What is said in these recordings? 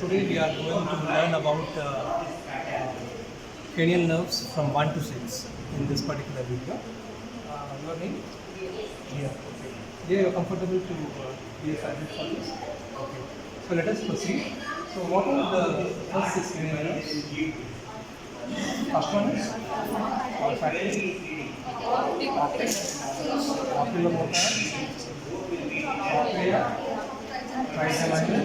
today we are going to learn about cranial nerves from 1 to 6 in this particular video. Your name? Yeah. Okay. Yeah, you're comfortable to be a subject for this? Okay. So let us proceed. So what are the first 6 cranial nerves? First one is olfactory, optic, oculomotor, cochlear, trigeminal,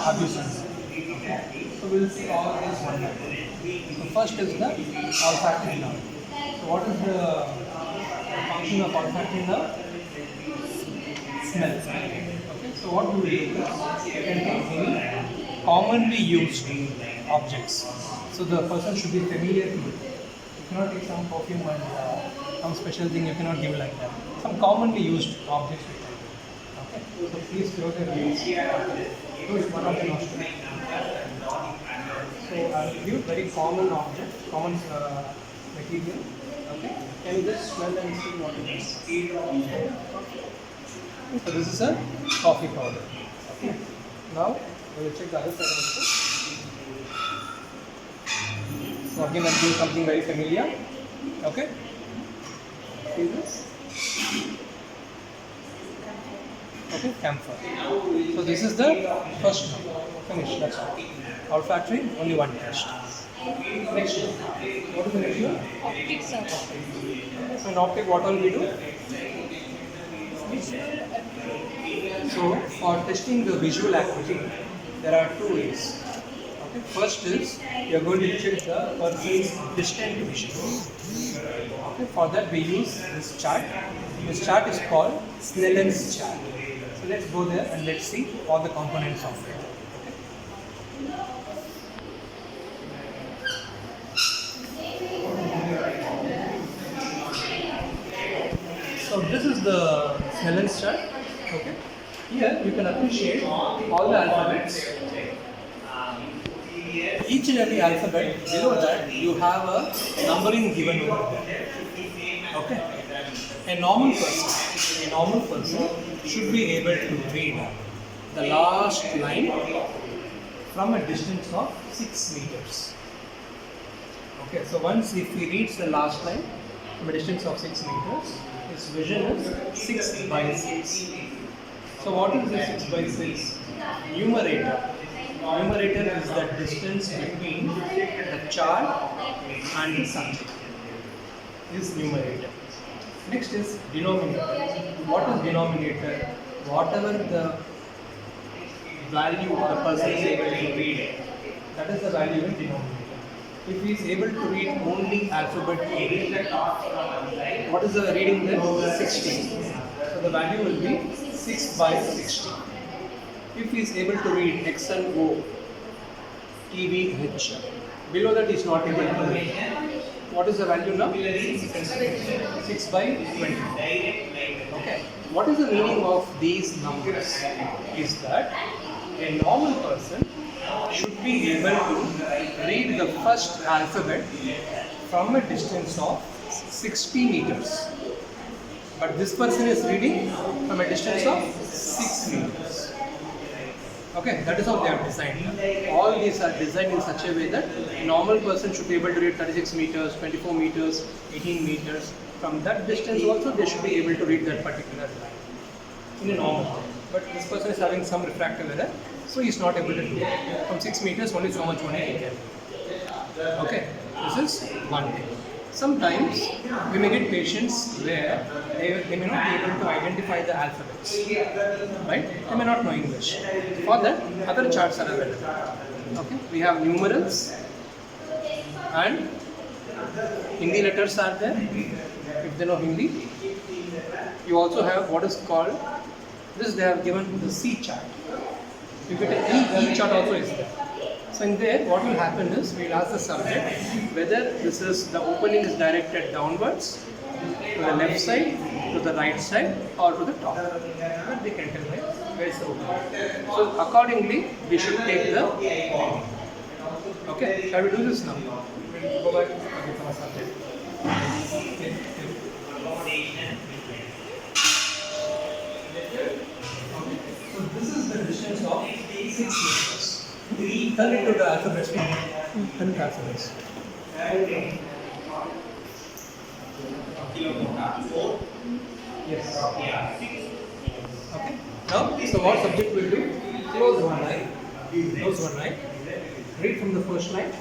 abducens. Okay. So we'll see all these one by one. So first is the olfactory nerve. So what is the function of olfactory nerve? Smell. Okay. So what do we do? You can take any commonly used objects. So the person should be familiar to it. You cannot take some perfume and some special thing. You cannot give like that. Some commonly used objects we can do. Okay. So please close your eyes. Close one of the nostrils. So I will give very common object, common material. Okay. Can you just smell and see what it is? So this is a coffee powder. Okay. Now we will check the other side also. So again I'm doing something very familiar. Okay. See this? Okay, camphor. So this is the first one. Finish, that's all. Olfactory, only one test. Next one. What is the next one? Optic, sir. So in optic, what all we do? So for testing the visual acuity, there are two ways. Okay. First is you are going to check the person's distant vision. Okay. For that we use this chart. This chart is called Snellen's chart. So let's go there and let's see all the components of it. So this is the Snellen's chart. Okay. Here you can appreciate all the alphabets. Each and every alphabet, below that you have a numbering given over there. Okay. A normal person should be able to read the last line from a distance of 6 meters. Okay, so once if he reads the last line from a distance of 6 meters, his vision is 6 by 6. So what is the 6 by 6? Numerator. Numerator is the distance between the chart and the subject. This is numerator. Next is denominator. What is denominator? Whatever the value the person is able to read, that is the value in denominator. If he is able to read only alphabet A, what is the reading then? 60. So the value will be 6 by 60. If he is able to read X and O, T, V, H, below that he is not able to read. What is the value now? 6 by 20. Okay. What is the meaning of these numbers? Is that a normal person should be able to read the first alphabet from a distance of 60 meters. But this person is reading from a distance of 6 meters. Okay, that is how they are designed. All these are designed in such a way that a normal person should be able to read 36 meters, 24 meters, 18 meters. From that distance also they should be able to read that particular line in a normal way. But this person is having some refractive error, so he is not able to do it. From 6 meters only so much only he can. Okay, this is one thing. Sometimes we may get patients where they may not be able to identify the alphabets, right? They may not know English. For that, other charts are available. Okay, we have numerals and Hindi letters are there. If they know Hindi, you also have what is called this. They have given the C chart. You get an E chart also is there. So in there, what will happen is we will ask the subject whether this is the opening is directed downwards, to the left side, to the right side, or to the top. But they can tell me where is the opening. So accordingly, we should take the opening. Okay, shall we do this now? We'll go back again to our subject. Okay. So this is the distance of 6 meters. Turn it to the alphabets. Turn it to alphabets. Yes. Okay. Now, so what subject will do? Close one eye. Close one eye. Read from the first line.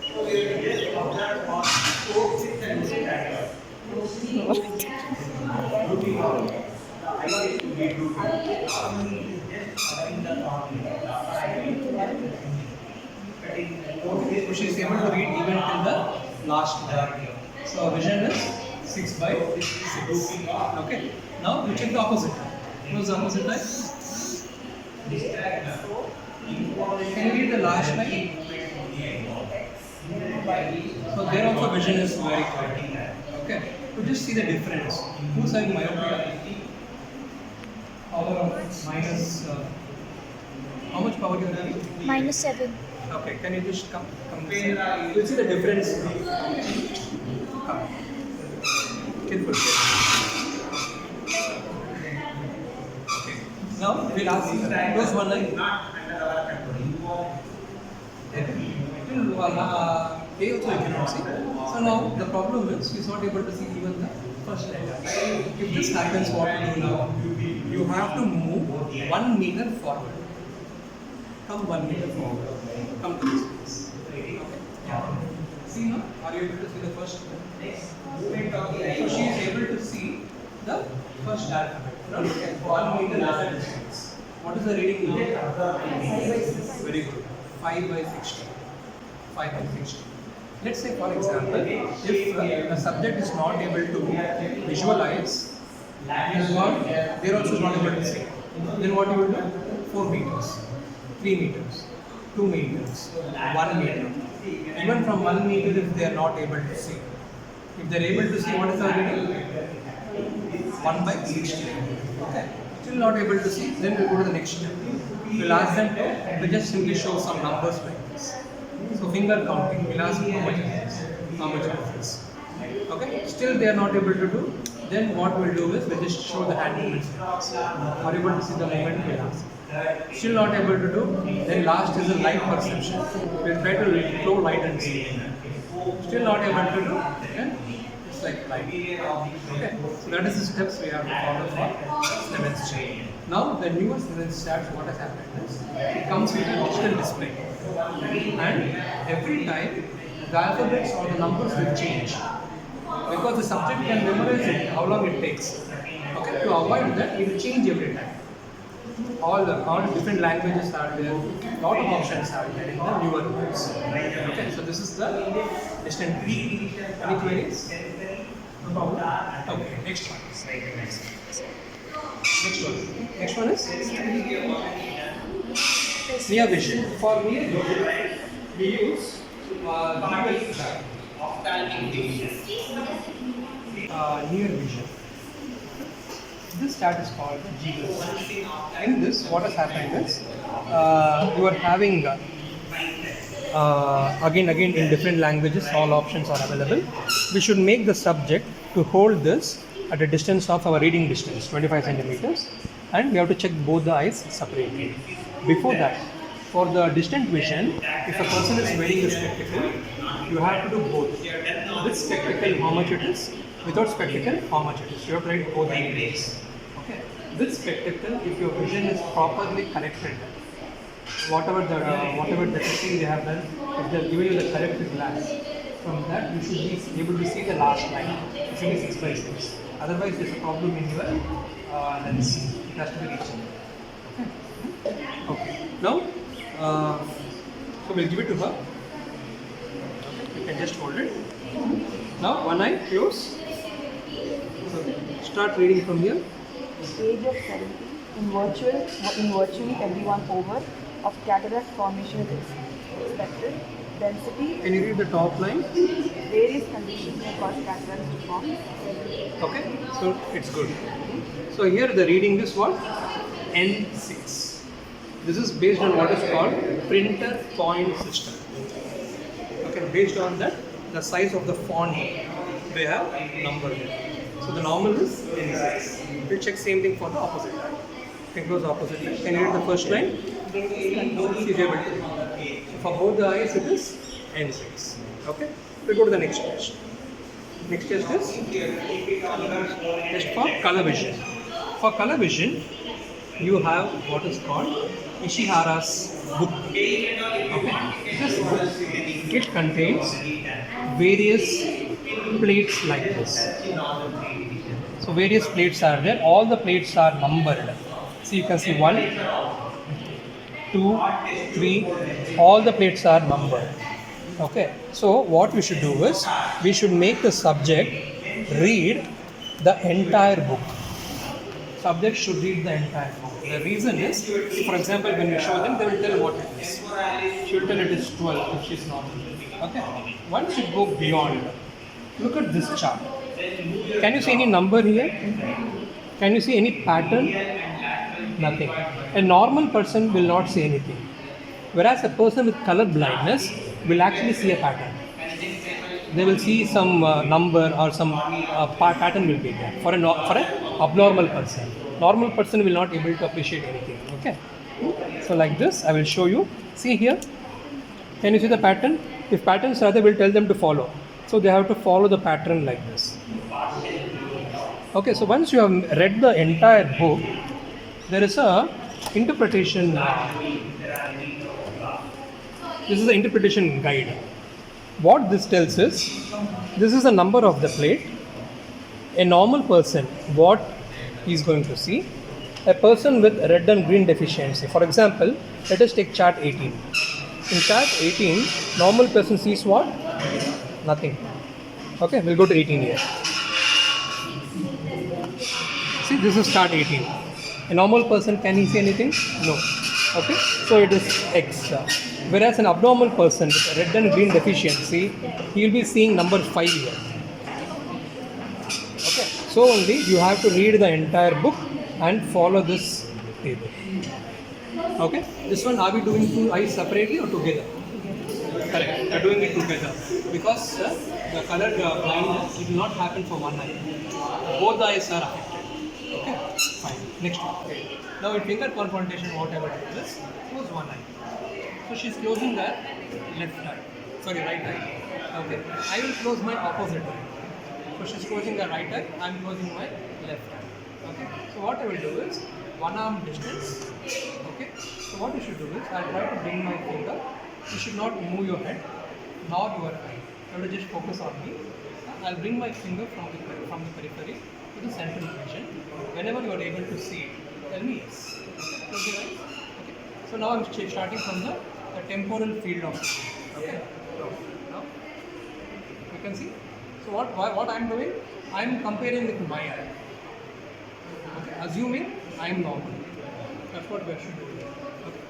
So she is able to read even till the last line. So vision is 6 by 6. Okay. Now we check the opposite eye. Close the opposite eye. Can you read the last line? So there also vision is very clear. Okay. To just see the difference. Who's having myopia? Power of minus. How much power you are having? -7. Okay. Can you just come this side? You'll see the difference. Come. Careful. Okay. Now we'll ask you. Close one eye. A also you cannot see. So now the problem is he is not able to see even the first letter. If this happens, what to do now? You have to move 1 meter forward. Come 1 meter forward. Come to this place. Okay. See now? Are you able to see the first one? So she is able to see the first alphabet. Now look at 1 meter distance. What is the reading now? Very good. 5 by 60. 5 by 60. Let's say, for example, if the subject is not able to visualize, they're also not able to see. Then what you will do? 4 meters, 3 meters, 2 meters, 1 meter. Even from 1 meter, if they are not able to see. If they are able to see, what is the reading? 1 by 60. Okay. Still not able to see, then we'll go to the next step. We'll ask them to just simply show some numbers like this. So finger counting, we'll ask how much is this, how much is this. Okay, still they are not able to do, then what we'll do is we'll just show the hand movements. Are you able to see the movement? We'll ask. Still not able to do, then last is the light perception. We'll try to throw light and see. Still not able to do, then it's like light. Okay, so that is the steps we have to follow for 7th chain. Now the newest 7th steps, what has happened is, it comes with a digital display. And every time the alphabets or the numbers will change because the subject can memorize it, how long it takes. Okay, to avoid that, it will change every time. All different languages are there, lot of options are there in the newer books. Okay, so this is the distant tree. Any queries? No problem. Okay, next one. Next one is near vision. For near vision, we use near vision. This chart is called the G. In this, what has happened is you are having again in different languages, all options are available. We should make the subject to hold this at a distance of our reading distance, 25 centimeters, and we have to check both the eyes separately. Before that, for the distant vision, if a person is wearing a spectacle, you have to do both. With spectacle, how much it is? Without spectacle, how much it is? You have to write both the readings. Okay. With spectacle, if your vision is properly corrected, whatever the testing they have done, if they are giving you the correct glass, from that you should be able to see the last line. It should be 6 by 6. Otherwise, there's a problem in your lens. It has to be reached. Okay. Okay. Now, so we'll give it to her. You can just hold it. Now, one eye close. So, start reading from here. Age of 70, in virtually everyone over, of cataract formation is expected. Density. Can you read the top line? Various conditions may cause cataracts to form. Okay, so it's good. So here the reading is what? N6. This is based on what is called printer point system. Okay, based on that, the size of the font they have numbered it. So the normal is N6. We'll check same thing for the opposite line. You can close the opposite line. Can you read the first line? She's able to. So for both the eyes, it is N6. Okay. We'll go to the next test. Next test is test for color vision. For color vision, you have what is called Ishihara's book. Okay. This book, it contains various plates like this. So various plates are there. All the plates are numbered. So you can see 1, 2, 3. All the plates are numbered. Okay. So what we should do is we should make the subject read the entire book. Subject should read the entire book. The reason is, for example, when you show them, they will tell what it is. She will tell it is 12 if she is normal. Okay. Once you go beyond, look at this chart. Can you see any number here? Can you see any pattern? Nothing. A normal person will not see anything. Whereas a person with color blindness will actually see a pattern. They will see some number or some pattern will be there for an abnormal person. Normal person will not able to appreciate anything. Okay. So like this, I will show you. See here. Can you see the pattern? If patterns are there, we'll tell them to follow. So they have to follow the pattern like this. Okay. So once you have read the entire book, there is a interpretation. This is the interpretation guide. What this tells is, this is the number of the plate. A normal person, what he is going to see. A person with red and green deficiency. For example, let us take chart 18. In chart 18, normal person sees what? Nothing. Okay, we'll go to 18 here. See, this is chart 18. A normal person, can he see anything? No. Okay, so it is X. Whereas an abnormal person with red and green deficiency, he will be seeing number 5 here. Okay, so only you have to read the entire book and follow this table. Okay, this one are we doing two eyes separately or together? Correct, we are doing it together because the color blindness it will not happen for one eye. Both the eyes are affected. Okay, fine. Next one. Now in finger confrontation, whatever it is, close one eye. So she's closing her left eye. Sorry, right eye. Okay. I will close my opposite eye. So she's closing her right eye. I am closing my left eye. Okay. So what I will do is one arm distance. Okay. So what you should do is I'll try to bring my finger. You should not move your head nor your eye. You have to just focus on me. I'll bring my finger from the periphery to the central vision. Whenever you are able to see it, tell me yes. Close your eyes. Okay. So now I'm starting from the temporal field of vision. Okay. Now you can see. So what I'm doing? I'm comparing with my eye. Okay. Assuming I am normal. That's what we should do. Okay.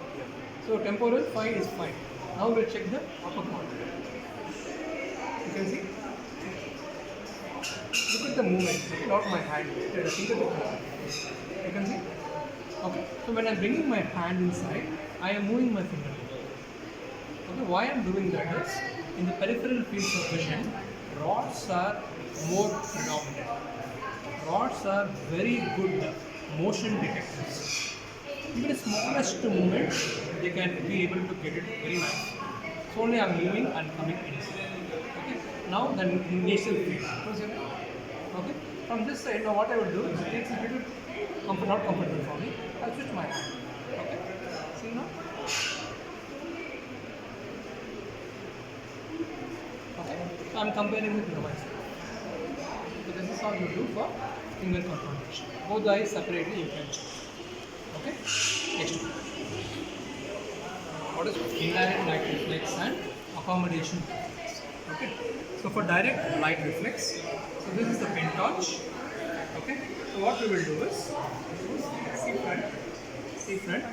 So temporal fine is fine. Now we'll check the upper corner. You can see. Look at the movement. Not my hand. The fingertip. You can see. Okay. So when I'm bringing my hand inside, I am moving my fingertip. Okay. Why I'm doing that is in the peripheral fields of vision, rods are more predominant. Rods are very good motion detectors. Even the smallest movement, they can be able to get it very nice. So only I'm moving and coming inside. Okay. Now the nasal field. Okay. From this side, now what I will do is it takes a little not comfortable for me. I'll switch my hand. Okay. See now. Okay. So I'm comparing with myself. So this is how you do for finger confrontation. Both the eyes separately you can check. Okay. Next one. What is indirect light reflex and accommodation reflex? Okay. So for direct light reflex, so this is the pen torch. Okay. So what we will do is, see front.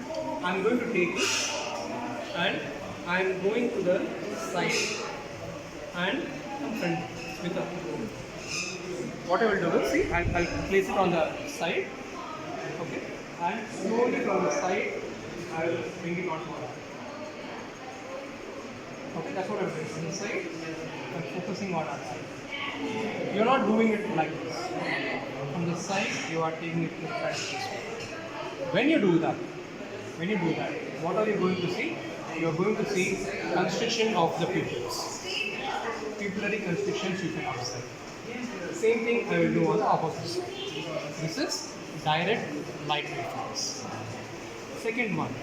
I'm going to take it and I'm going to the side and front with up. What I will do is, see, I'll place it on the side. Okay. And slowly from the side, I will bring it onto the. Okay, that's what I'm doing. From the side, I'm focusing on our side. You're not doing it like this. From the side, you are taking it to the front this way. When you do that, what are you going to see? You are going to see constriction of the pupils. Pupillary constrictions you can observe. Same thing I will do on the opposite side. This is direct light reflex. Second one,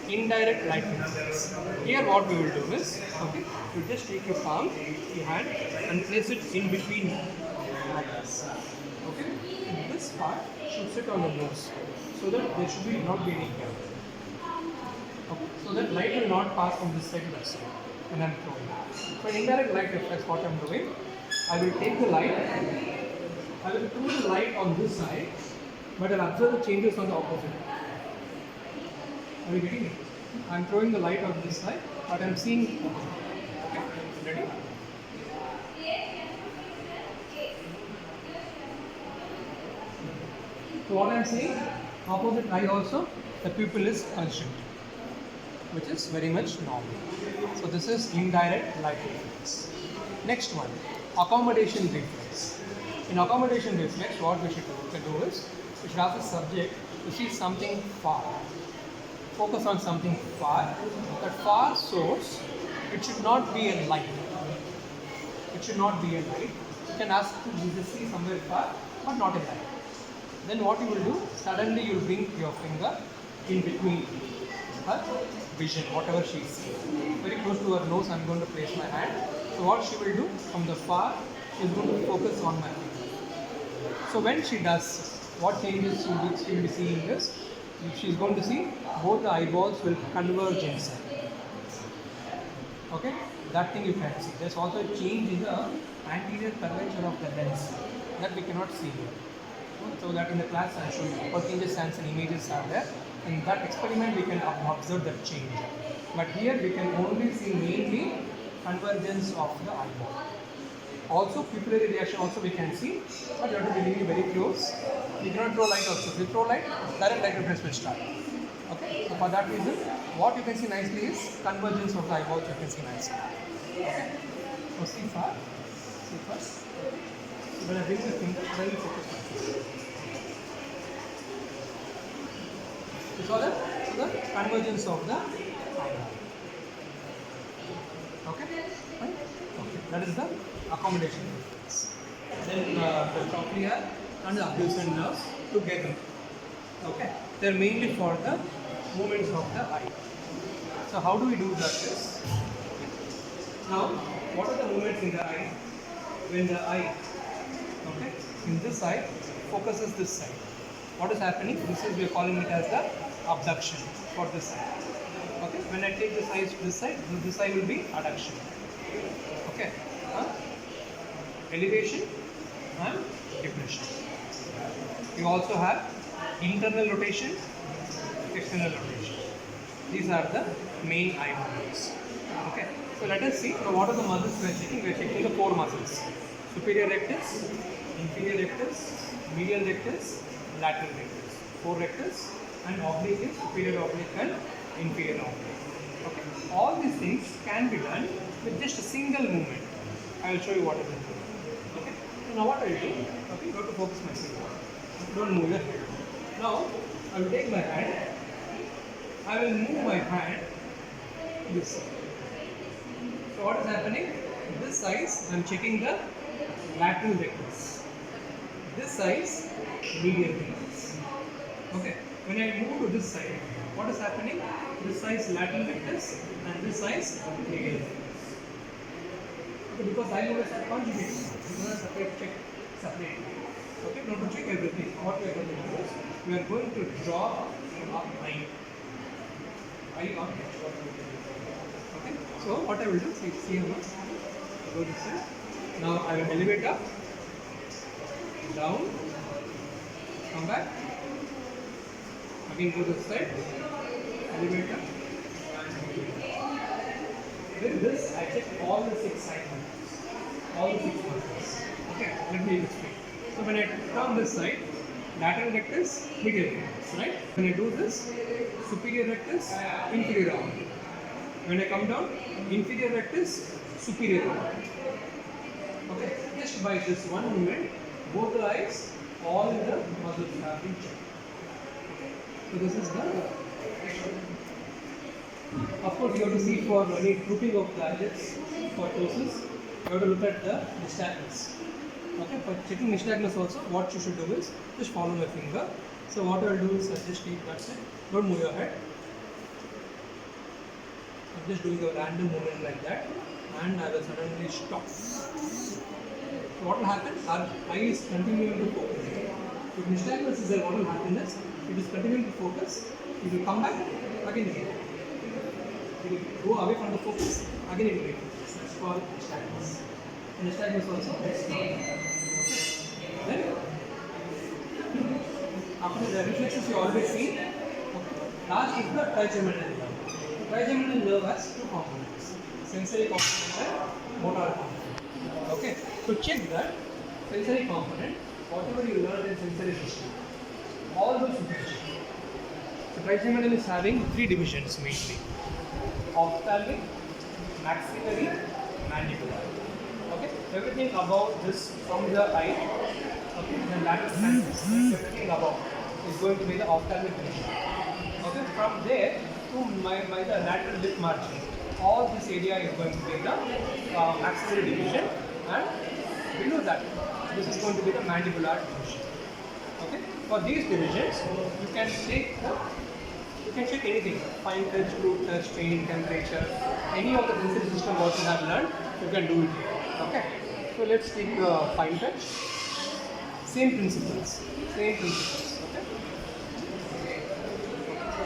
indirect light reflex. Here what we will do is, okay, you just take your palm, your hand, and place it in between like this. Okay, and this part should sit on the nose, so that there should not be any gap. Okay, so that light will not pass from this side to that side when I am throwing. For indirect light reflex, what I am doing, I will take the light, I will throw the light on this side, but I will observe the changes on the opposite. Are you getting it? I am throwing the light on this side, but I am seeing opposite. Okay, ready? So what I am saying, opposite eye also, the pupil is constricted, which is very much normal. So this is indirect light reflex. Next one, accommodation reflex. In accommodation reflex, what we should do is, we should ask the subject to see something far. Focus on something far. That far source, it should not be a light. It should not be a light. You can ask to see somewhere far, but not a light. Then what you will do, suddenly you will bring your finger in between her vision, whatever she is seeing. Very close to her nose, I am going to place my hand. So what she will do, from the far, she is going to focus on my finger. So when she does, what changes she will be seeing is, she is going to see both the eyeballs will converge inside. Okay, that thing you can see. There is also a change in the anterior curvature of the lens that we cannot see here. So that in the class I show you Purkinje stands and images are there. In that experiment we can observe that change. But here we can only see mainly convergence of the eyeball. Also pupillary reaction also we can see, but you have to be really very close. You cannot throw light also. If you throw light, direct light reflex will start. Okay. So for that reason, what you can see nicely is convergence of the eyeballs. You can see nicely. Okay. So see far. See first. So when I bring the finger, then you focus my finger. You saw that? So the convergence of the eyeball. Okay. Fine. Okay. That is the accommodation reflex. Then the trochlea and the abducent nerves together. Okay, they are mainly for the movements of the eye. So how do we do that is, now what are the movements in the eye? When the eye, okay, in this eye focuses this side. What is happening? This is, we are calling it as the abduction for this side. Okay, when I take this side will be adduction. Okay, elevation and depression. You also have internal rotation, external rotation. These are the main eye movements. Okay. So let us see. Now what are the muscles we are checking? We are checking the 4 muscles: superior rectus, inferior rectus, medial rectus, lateral rectus. 4 rectus, and oblique is superior oblique and inferior oblique. Okay. All these things can be done with just a single movement. I will show you what it is. Okay. So now what I will do? Okay. You have to focus my finger. Don't move your head. Now I will take my hand. I will move my hand to this side. So what is happening? This size I am checking the lateral rectus. This size medial rectus. Okay. When I move to this side, what is happening? This size lateral rectus and this size medial rectus. Okay, because I know are conjugated. You want to check separately. Okay, now to check everything, what we are going to do is, we are going to draw a line. Okay, so what I will do, see how much? Go this side. Now I will elevate up, down, come back, again go to the side, elevate up, with this I check all the 6 side muscles, all the 6 muscles. Okay, let me explain. So when I turn this side, lateral rectus, medial rectus, right? When I do this, superior rectus, inferior oblique. When I come down, inferior rectus, superior oblique. Okay, just by this one movement, both the eyes, all the muscles have been checked. Okay. So this is the Of course, you have to see for any drooping of the eyelids, for ptosis, you have to look at the nystagmus. Okay, for checking nystagmus also, what you should do is just follow my finger. So what I will do is just keep that side. Don't move your head. I'm just doing a random movement like that, and I will suddenly stop. So what will happen? Our eye is continuing to focus. If nystagmus is there, what will happen is it is continuing to focus. It will come back again. It will go away from the focus again. It will refocus. That's called nystagmus. Nystagmus also. Then after the reflexes you already see. Last is the trigeminal nerve. The trigeminal nerve has two components: sensory component and motor component. Okay. To check that sensory component, whatever you learned in sensory system, all those you can check. So trigeminal is having three divisions mainly: ophthalmic, maxillary, mandibular. Okay, everything above this from the eye, okay, the lateral canthus, everything above is going to be the ophthalmic division. Okay, from there to the lateral lip margin, all this area is going to be the maxillary division, and below that, this is going to be the mandibular division. Okay, for these divisions, you can check anything: fine touch, crude touch, pain, temperature, any of the sensory system what you have learned, you can do it here. Okay, so let's take fine touch. Same principles. Okay. So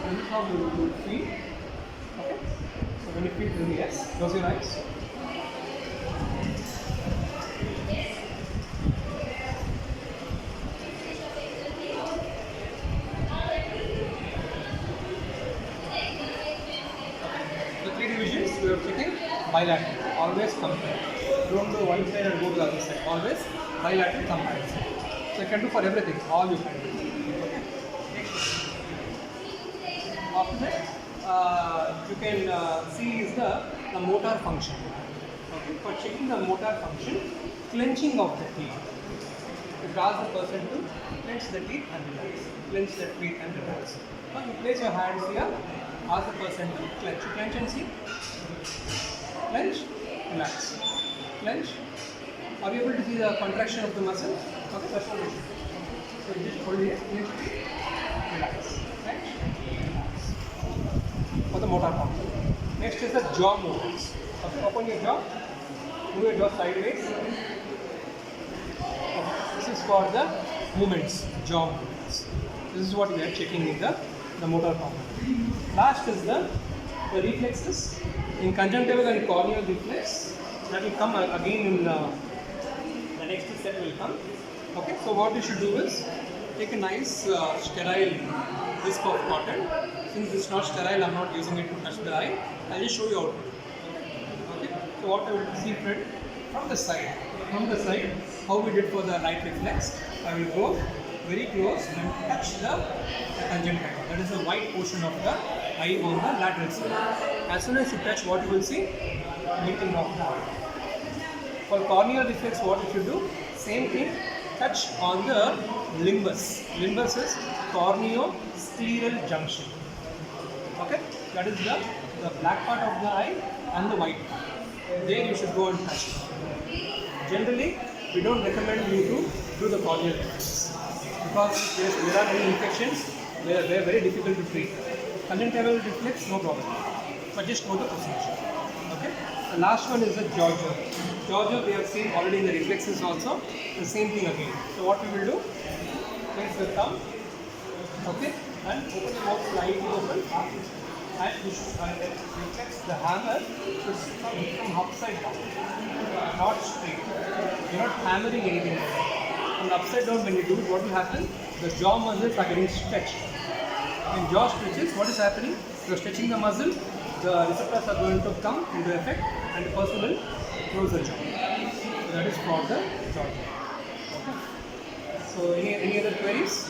this is how you will feel. Okay. So when you feel really, yes, close your eyes. We are checking bilateral, always compare. Don't go one side and go to the other side, always bilateral comparison. So you can do for everything, all you can do. Okay. After that, you can see is the motor function. Okay. For checking the motor function, clenching of the teeth. You ask the person to clench the teeth and relax. Clench the teeth and relax. Now you place your hands here, ask the person to clench. You clench and see. Clench, relax. Clench. Are you able to see the contraction of the muscle? Okay, that's what we should do. So you just hold here, clench, relax. Clench, relax. For the motor function. Next is the jaw movements. Okay, open your jaw, move your jaw sideways. Okay. This is for the movements, jaw movements. This is what we are checking in the motor component. Last is the reflexes. In conjunctival and corneal reflex, that will come again in the next set will come. Okay, so what you should do is take a nice sterile wisp of cotton. Since it's not sterile, I'm not using it to touch the eye. I'll just show you how to do. Okay, so what I will see from the side, how we did for the right reflex, I will go very close and touch the conjunctiva. That is the white portion of the eye on the lateral side. As soon as you touch, what you will see? Meeting of the eye. For corneal reflex, what you should do? Same thing. Touch on the limbus. Limbus is corneo-scleral junction. Okay, that is the black part of the eye and the white part. There you should go and touch it. Generally, we don't recommend you to do the corneal reflex because there are many infections. They are very difficult to treat. Conjunctival reflex, no problem. But just go the procedure. Okay. The last one is the jaw jerk. Jaw jerk we have seen already in the reflexes also. The same thing again. So what we will do? Place the thumb. Okay. And open the mouth slightly open. And you should reflex the hammer should come upside down, not straight. You're not hammering anything. On the upside down, when you do it, what will happen? The jaw muscles are getting stretched. When jaw stretches, what is happening? You're stretching the muscle, the receptors are going to come into effect, and the person will close the jaw. So that is for the jaw. Okay. So any other queries?